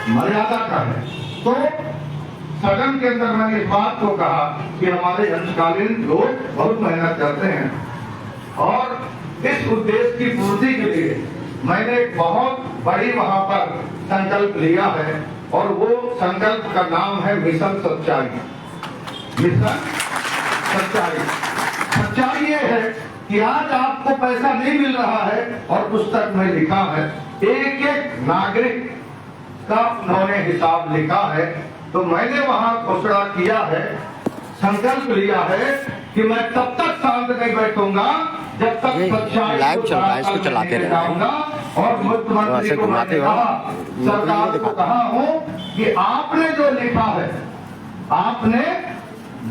मर्यादा का है। तो सदन के अंदर मैंने इस बात को कहा कि हमारे अंशकालीन लोग बहुत मेहनत करते हैं और इस उद्देश्य की पूर्ति के लिए मैंने एक बहुत बड़ी वहां पर संकल्प लिया है और वो संकल्प का नाम है मिशन सच्चाई। मिशन सच्चाई। सच्चाई ये है कि आज आपको पैसा नहीं मिल रहा है और पुस्तक में लिखा है, एक एक नागरिक का उन्होंने हिसाब लिखा है। तो मैंने वहां घोषणा किया है, संकल्प लिया है कि मैं तब तक शांत नहीं बैठूंगा जब तक सच्चाई लाइव चल रहा है, इसको चलाते रहूंगा। और मुख्यमंत्री को मैंने कहा, सरकार को कहा हूं कि आपने जो लिखा है, आपने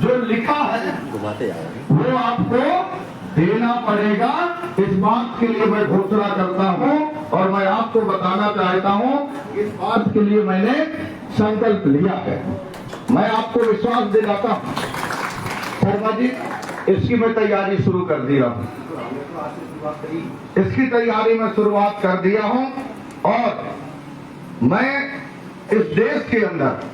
जो लिखा है वो आपको देना पड़ेगा। इस बात के लिए मैं घोषणा करता हूं और मैं आपको बताना चाहता हूं, इस बात के लिए मैंने संकल्प लिया है। मैं आपको विश्वास दिलाता हूं शर्मा जी, इसकी मैं तैयारी शुरू कर दिया हूं, इसकी तैयारी में शुरुआत कर दिया हूं और मैं इस देश के अंदर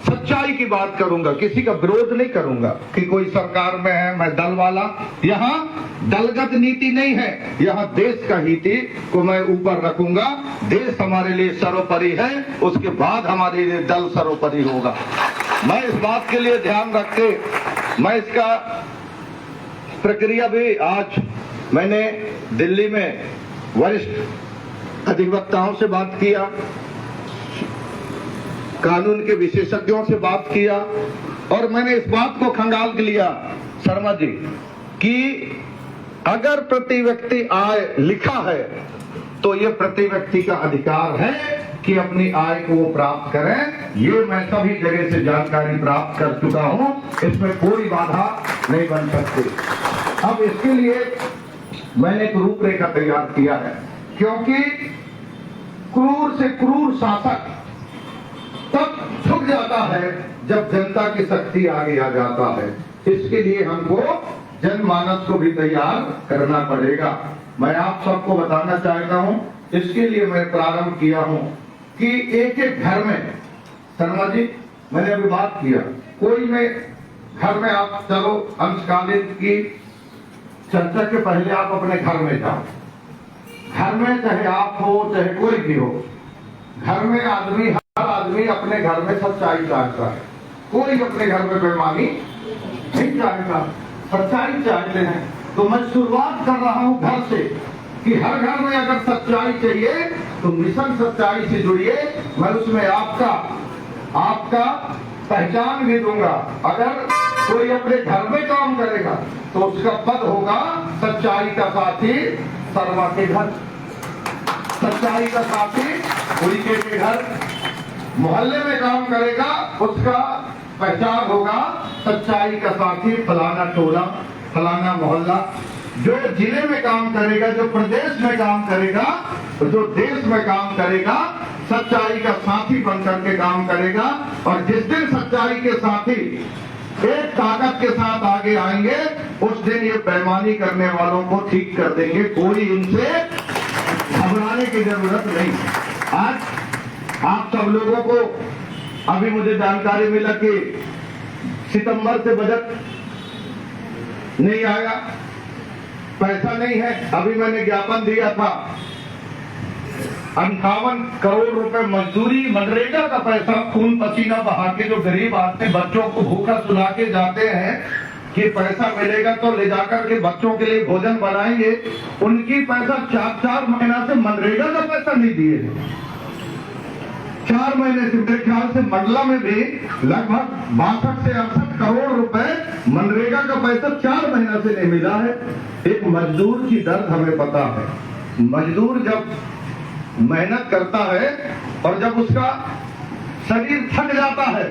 सच्चाई की बात करूंगा, किसी का विरोध नहीं करूंगा कि कोई सरकार में है मैं दल वाला। यहाँ दलगत नीति नहीं है, यहाँ देश का नीति को मैं ऊपर रखूंगा। देश हमारे लिए सर्वोपरि है, उसके बाद हमारे लिए दल सर्वोपरि होगा। मैं इस बात के लिए ध्यान रख के मैं इसका प्रक्रिया भी, आज मैंने दिल्ली में वरिष्ठ अधिवक्ताओं से बात किया, कानून के विशेषज्ञों से बात किया और मैंने इस बात को खंगाल लिया शर्मा जी कि अगर प्रति व्यक्ति आय लिखा है तो ये प्रति व्यक्ति का अधिकार है कि अपनी आय को वो प्राप्त करें। ये मैं सभी जगह से जानकारी प्राप्त कर चुका हूं, इसमें कोई बाधा नहीं बन सकती। अब इसके लिए मैंने एक रूपरेखा तैयार किया है, क्योंकि क्रूर से क्रूर शासक तब झुक जाता है जब जनता की शक्ति आगे आ जाता है। इसके लिए हमको जनमानस को भी तैयार करना पड़ेगा। मैं आप सबको बताना चाहता हूं, इसके लिए मैं प्रारंभ किया हूं कि एक एक घर में, शर्मा जी मैंने अभी बात किया, कोई में घर में आप चलो, अंशकालीन की चर्चा के पहले आप अपने घर में जाओ। घर में चाहे आप हो चाहे कोई भी हो, घर में आदमी, हर आदमी अपने घर में सच्चाई चाहता है। कोई अपने घर में बेईमानी नहीं चाहता, सच्चाई चाहते हैं। तो मैं शुरुआत कर रहा हूं घर से कि हर घर में अगर सच्चाई चाहिए तो मिशन सच्चाई से जुड़िए। मैं उसमें आपका पहचान भी दूंगा। अगर कोई अपने घर में काम करेगा तो उसका पद होगा सच्चाई का साथी शर्मा के घर, सच्चाई का साथी उनके के घर। मोहल्ले में काम करेगा उसका पहचान होगा सच्चाई का साथी फलाना टोला, फलाना मोहल्ला। जो जिले में काम करेगा, जो प्रदेश में काम करेगा, जो देश में काम करेगा, सच्चाई का साथी बनकर के काम करेगा। और जिस दिन सच्चाई के साथी एक ताकत के साथ आगे आएंगे, उस दिन ये बेईमानी करने वालों को ठीक कर देंगे। कोई इनसे घबराने की जरूरत नहीं। आज आप सब लोगों को अभी मुझे जानकारी मिला कि सितंबर से बजट नहीं आया, पैसा नहीं है। अभी मैंने ज्ञापन दिया था 58 करोड़ रुपए मजदूरी, मनरेगा का पैसा खून पसीना बहा के जो गरीब आदमी बच्चों को भूखा सुला के जाते हैं कि पैसा मिलेगा तो ले जाकर के बच्चों के लिए भोजन बनाएंगे, उनकी पैसा 4 महीना से मनरेगा का पैसा नहीं दिए। 4 महीने से मेरे ख्याल से मंडला में भी लगभग 62 से 68 करोड़ रुपए मनरेगा का पैसा 4 महीना से नहीं मिला है। एक मजदूर की दर्द हमें पता है। मजदूर जब मेहनत करता है और जब उसका शरीर थक जाता है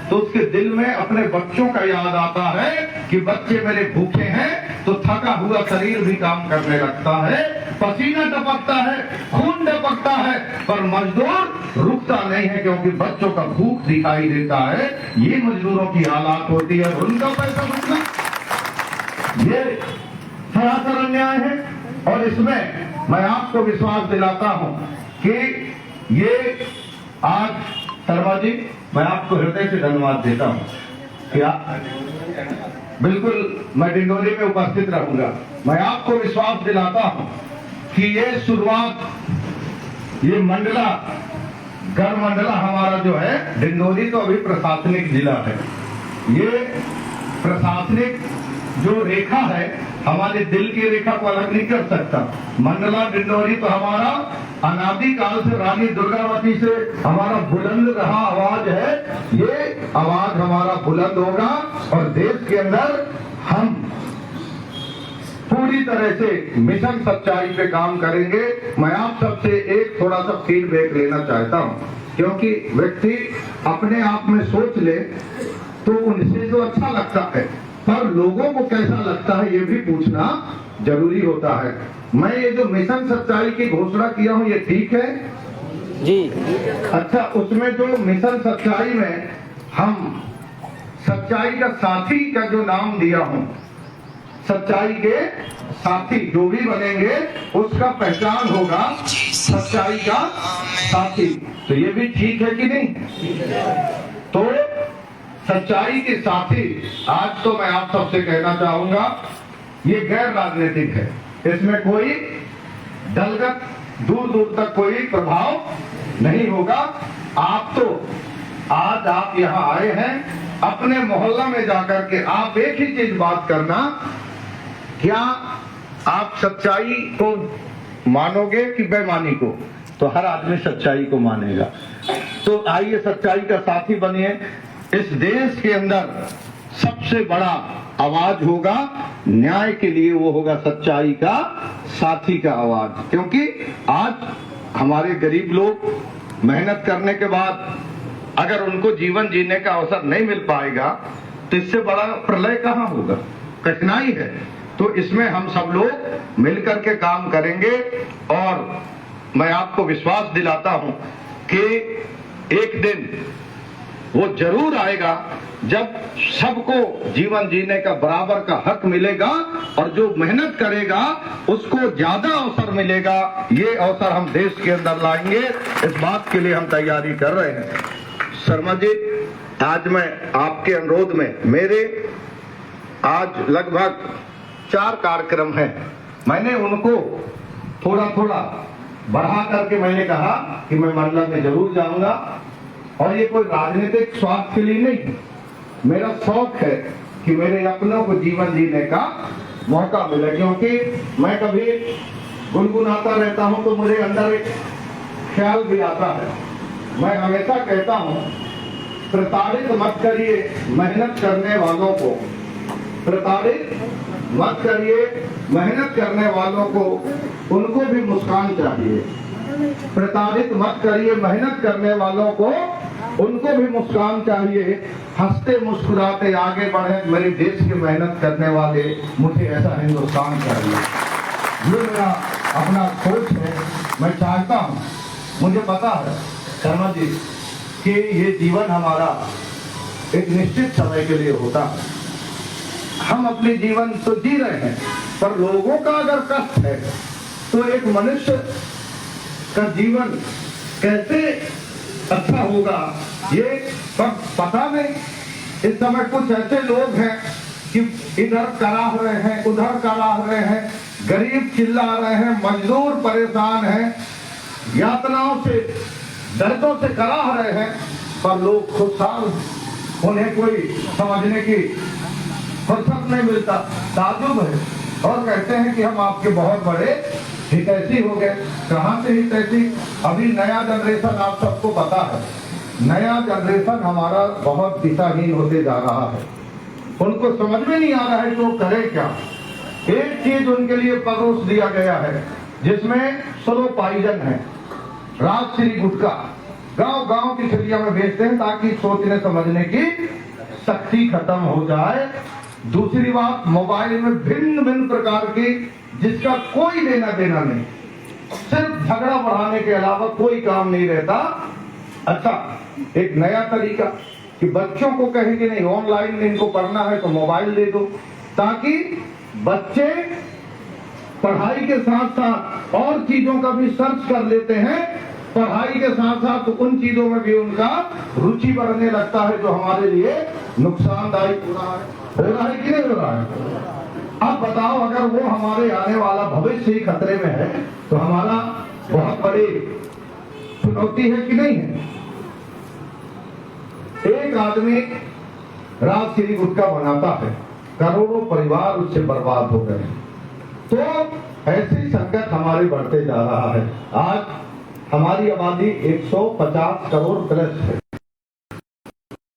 तो उसके दिल में अपने बच्चों का याद आता है कि बच्चे मेरे भूखे हैं, तो थका हुआ शरीर भी काम करने लगता है, पसीना टपकता है, खून टपकता है, पर मजदूर रुकता नहीं है क्योंकि बच्चों का भूख दिखाई देता है। ये मजदूरों की हालात होती है, उनका पैसा रुकना ये सरासर अन्याय है। और इसमें मैं आपको विश्वास दिलाता हूं कि ये आज शर्मा जी मैं आपको हृदय से धन्यवाद देता हूँ। क्या बिल्कुल मैं डिंडोरी में उपस्थित रहूंगा। मैं आपको विश्वास दिलाता हूँ कि ये शुरुआत, ये मंडला गढ़ मंडला हमारा जो है, डिंडोरी तो अभी प्रशासनिक जिला है। ये प्रशासनिक जो रेखा है, हमारे दिल की रेखा को अलग नहीं कर सकता। मंडला डिंडोरी तो हमारा अनादि काल से रानी दुर्गावती से हमारा बुलंद रहा आवाज है। ये आवाज हमारा बुलंद होगा और देश के अंदर हम पूरी तरह से मिशन सच्चाई पे काम करेंगे। मैं आप सबसे एक थोड़ा सा फीडबैक लेना चाहता हूं, क्योंकि व्यक्ति अपने आप में सोच ले तो उनसे जो अच्छा लगता है, पर लोगों को कैसा लगता है ये भी पूछना जरूरी होता है। मैं ये जो मिशन सच्चाई की घोषणा किया हूँ, ये ठीक है जी? अच्छा, उसमें जो मिशन सच्चाई में हम सच्चाई का साथी का जो नाम दिया हूँ, सच्चाई के साथी जो भी बनेंगे उसका पहचान होगा सच्चाई का साथी। तो ये भी ठीक है कि नहीं? तो सच्चाई के साथी, आज तो मैं आप सबसे कहना चाहूंगा, ये गैर राजनीतिक है। इसमें कोई दलगत दूर दूर तक कोई प्रभाव नहीं होगा। आप तो आज आप यहाँ आए हैं, अपने मोहल्ला में जाकर के आप एक ही चीज बात करना, क्या आप सच्चाई को मानोगे कि बेईमानी को? तो हर आदमी सच्चाई को मानेगा। तो आइए सच्चाई का साथी बनिए। इस देश के अंदर सबसे बड़ा आवाज होगा न्याय के लिए, वो होगा सच्चाई का साथी का आवाज। क्योंकि आज हमारे गरीब लोग मेहनत करने के बाद अगर उनको जीवन जीने का अवसर नहीं मिल पाएगा तो इससे बड़ा प्रलय कहाँ होगा? कठिनाई है। तो इसमें हम सब लोग मिलकर के काम करेंगे और मैं आपको विश्वास दिलाता हूं कि एक दिन वो जरूर आएगा जब सबको जीवन जीने का बराबर का हक मिलेगा और जो मेहनत करेगा उसको ज्यादा अवसर मिलेगा। ये अवसर हम देश के अंदर लाएंगे, इस बात के लिए हम तैयारी कर रहे हैं। शर्मा जी, आज मैं आपके अनुरोध में, मेरे आज लगभग 4 कार्यक्रम हैं, मैंने उनको थोड़ा थोड़ा बढ़ा करके मैंने कहा कि मैं मंडला में जरूर जाऊंगा। और ये कोई राजनीतिक स्वार्थ के लिए नहीं, मेरा शौक है कि मेरे अपनों को जीवन जीने का मौका मिले। क्योंकि मैं कभी गुनगुनाता रहता हूं तो मुझे अंदर एक ख्याल भी आता है। मैं हमेशा कहता हूं, प्रताड़ित मत करिए मेहनत करने वालों को, प्रताड़ित मत करिए मेहनत करने वालों को, उनको भी मुस्कान चाहिए। प्रताड़ित मत करिए मेहनत करने वालों को, उनको भी मुस्कान चाहिए। हंसते मुस्कुराते आगे बढ़े मेरे देश के मेहनत करने वाले, मुझे ऐसा हिंदुस्तान चाहिए। ये मेरा अपना सोच है। मैं चाहता हूँ, मुझे पता है शर्मा जी कि ये जीवन हमारा एक निश्चित समय के लिए होता है। हम अपने जीवन तो जी रहे हैं, पर लोगों का अगर कष्ट है तो एक मनुष्य का जीवन कैसे अच्छा होगा ये पता नहीं। इस समय कुछ ऐसे लोग हैं कि इधर कराह रहे हैं, उधर कराह रहे हैं, गरीब चिल्ला रहे हैं, मजदूर परेशान हैं, यातनाओं से दर्दों से कराह रहे हैं, पर लोग खुशहाल, उन्हें कोई समझने की फुर्सत नहीं मिलता। ताजुब है और कहते हैं कि हम आपके बहुत बड़े हितैषी हो गए। कहाँ से हितैषी? अभी नया जनरेशन, आप सबको पता है, नया जनरेशन हमारा बहुत दिशाहीन होते जा रहा है। उनको समझ में नहीं आ रहा है कि वो करे क्या। एक चीज उनके लिए परोस दिया गया है जिसमें स्लो पॉइजन है, राजश्री गुटखा, गांव गांव की ठिलिया में बेचते हैं ताकि सोचने समझने की शक्ति खत्म हो जाए। दूसरी बात, मोबाइल में भिन्न भिन्न प्रकार की, जिसका कोई लेना देना नहीं, सिर्फ झगड़ा बढ़ाने के अलावा कोई काम नहीं रहता। अच्छा, एक नया तरीका कि बच्चों को कहेंगे नहीं ऑनलाइन इनको पढ़ना है तो मोबाइल दे दो, ताकि बच्चे पढ़ाई के साथ साथ और चीजों का भी सर्च कर लेते हैं पढ़ाई के साथ साथ उन चीजों में भी उनका रुचि बढ़ने लगता है जो हमारे लिए नुकसानदायक हो रहा है कि नहीं हो रहा है। अब बताओ, अगर वो हमारे आने वाला भविष्य ही खतरे में है तो हमारा बहुत बड़ी चुनौती है कि नहीं है। एक आदमी राजश्री गुटखा बनाता है, करोड़ों परिवार उससे बर्बाद हो गए। तो ऐसी संकट हमारे बढ़ते जा रहा है। आज हमारी आबादी 150 करोड़ प्लस है।